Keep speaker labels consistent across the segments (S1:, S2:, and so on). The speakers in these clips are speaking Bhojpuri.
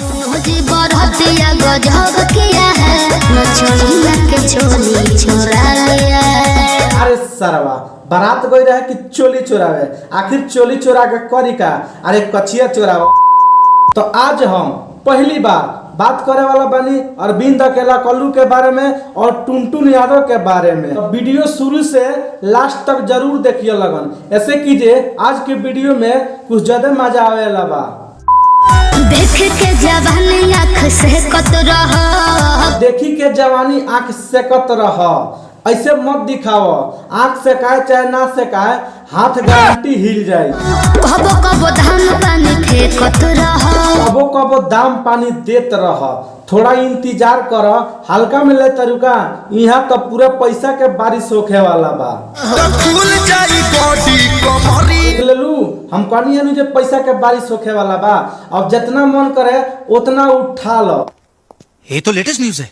S1: मुझे बरहतिया गजब किया है नचनिया के चोली चुरा लिया।
S2: अरे सरवा बारात गई रहे कि चोली चुरावे, आखिर चोली चुरा के करी का? अरे कचिया चुरावा। तो आज हम पहली बार बात करे वाला बनी अरविंद अकेला कल्लू के बारे में और टुनटुन यादव के बारे में। तो वीडियो शुरू से लास्ट तक जरूर देखिए लगन। ऐसे कीजिए आज के वीडियो में कुछ ज्यादा मजा आवे वाला बा।
S1: देख के जवानी आँख से कत रहा,
S2: देखी के जवानी आँख से कत रहा, ऐसे मत दिखाओ। आँख से काहे चाहे ना से काहे, हाथ गारंटी हिल जाए।
S1: कबो कबो धान पानी फेंकत रहा,
S2: कबो कबो दाम पानी देत रह। थोड़ा इंतजार कर, हल्का में ले तरुका। यहाँ तो पूरे पैसा के बारिश होखे वाला बा। देख लेलू हम कहनी है जे पैसा के बारिश होखे वाला बा। अब जितना मन करे उतना उठा लो।
S3: ये तो लेटेस्ट न्यूज है।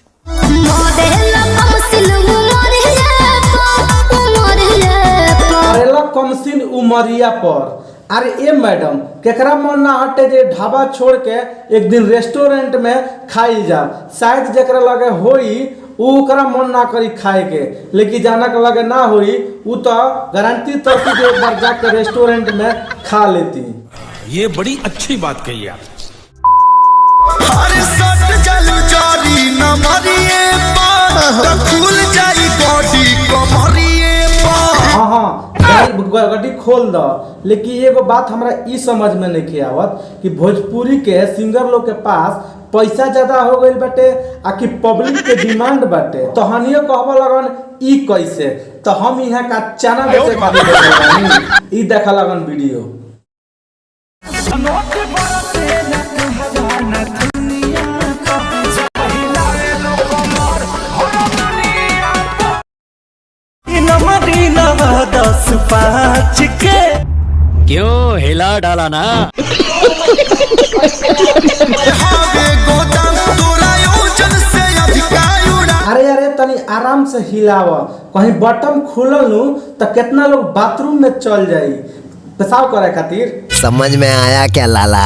S2: करेला कमसिन उमरिया पर। अरे ए मैडम केकरा मन ना हटे जे ढाबा छोड़ के एक दिन रेस्टोरेंट में खाई जा। शायद जेकरा लगे होई ओकरा मन ना करी खाए के, लेकिन जाना के लगे ना होई उ तो गारंटी तक के एक बार जाके रेस्टोरेंट में खा लेती।
S3: ये बड़ी अच्छी बात कही आप।
S4: अरे सट चलू जारी न मरिए तो खुल जाई बॉडी कमरिए।
S2: हाँ गड्डी खोल दो। लेकिन एगो बात हमरा ई समझ में नहीं आवत कि भोजपुरी के सिंगर लोग के पास पैसा ज्यादा हो गई बाटे आ कि पब्लिक के डिमांड बाटे। तो हनियो कहबो लगन ई कैसे, तो हम यहाँ का चना बेचे खातिर ई देखा लगन वीडियो।
S5: क्यों हिला डाला ना।
S2: अरे अरे तनी आराम से हिलाव, कहीं बटन खुलल नु तो कितना लोग बाथरूम में चल जाई पेशाब करे खातिर।
S6: समझ में आया क्या लाला?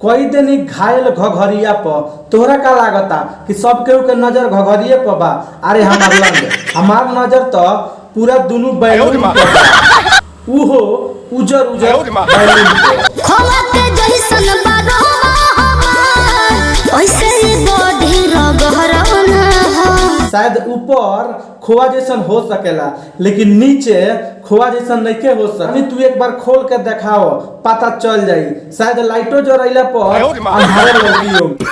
S2: कोई दिन घायल घघरिया पर। तोहरा का लागता कि सब केहू के नजर घघरिए पर बा? अरे हमार नजर तो पूरा दुनू बैलून पे बा। उहो उजर उजर बैलून पे। शायद ऊपर खोआ जैसन हो सकेला लेकिन नीचे खोआ जैसन नहीं हो सके। तू एक बार खोल के देखाओ, पता चल जाई। शायद लाइटो जो रहिला पर अंधारे लगी होगी।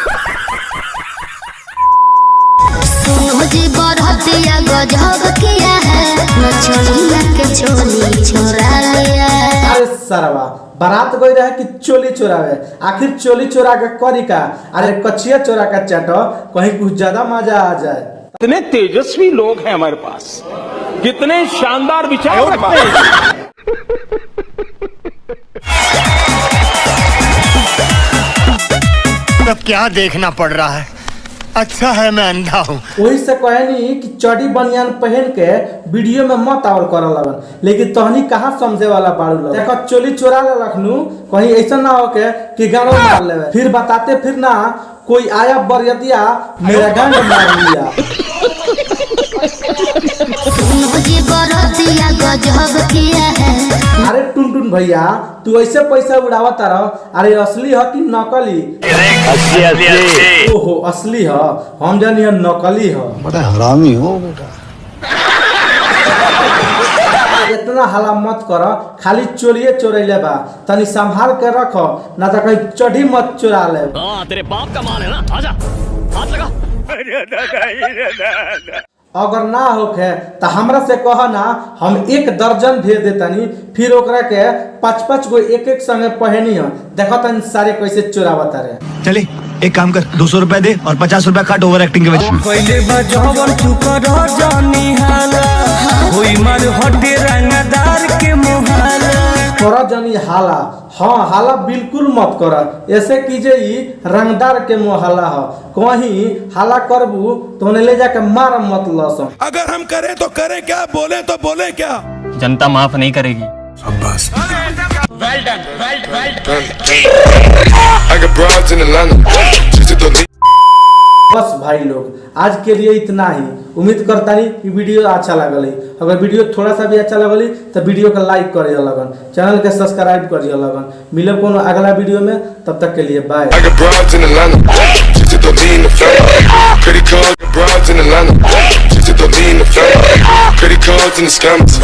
S1: मुझे बरहतिया गजब किया है नचनिया के चोली चुरा लिया।
S2: अरे सरवा बारात गई रहे कि चोली चुरावे, आखिर चोली चुरा के करी का? अरे कचिया चुरा के चाटो, कहीं कुछ ज्यादा मजा आ जाए।
S7: कितने तेजस्वी लोग हैं हमारे पास, कितने शानदार विचार रखते हैं।
S5: अब क्या देखना पड़ रहा है, अच्छा है मैं अंधा हूँ।
S2: वही से कहनी कि चढ़ी बनियान पहन के वीडियो में मत आवल कर लगन, लेकिन तहनी कहाँ समझे वाला बाड़ू लग। देखो चोली चोरा ले रखनू, कहीं ऐसा ना हो के कि गाँव मार ले, फिर बताते फिर ना कोई आया बरियतिया मेरा गांड मार लिया।
S1: मुझे बरहतिया गजब किया है।
S2: अरे टुनटुन भैया तू ऐसे पैसा उड़ावत रहो। अरे असली है कि नकली? ओहो असली है, हम जानी नकली है।
S6: बड़ा हरामी हो बेटा।
S2: इतना हला मत करो, खाली चोरिए चोरैले बा। तनी संभाल के रखो ना तो कहीं चढ़ी मत चुरा ले।
S5: तेरे बाप का माल है ना, आजा हाथ लगा।
S2: अगर ना होखे तो हमरा से कह ना, हम 1 दर्जन भेज देतनी। फिर ओकरा के 5-5 गो एक संगे पहनी हो। देखो तनी सारे कैसे चुरावत रहे।
S6: चले एक काम कर, 200 रुपए दे और 50 रुपए काट ओवर एक्टिंग के वजह से।
S2: करा जानी हाला। हाँ हाला बिल्कुल मत कर। ऐसे कीजिए ई रंगदार के मोहल्ला हो, कहीं हाला करबू तो उन्हें ले जाके मार मत लस।
S3: अगर हम करें तो करें क्या, बोले तो बोले क्या?
S5: जनता माफ नहीं करेगी।
S8: I got broads in Atlanta. Just to the
S2: बस भाई लोग आज के लिए इतना ही। उम्मीद करता नहीं कि वीडियो अच्छा लगल है। अगर वीडियो थोड़ा सा भी अच्छा लगल तो वीडियो को लाइक करिए लगन, चैनल के सब्सक्राइब करिए लगन। मिले कोनो अगला वीडियो में, तब तक के लिए by.
S8: I got broads in Atlanta. Just to the lean the family. Credit cards, broads in Atlanta. Just to the lean the family. Credit cards and the scammers.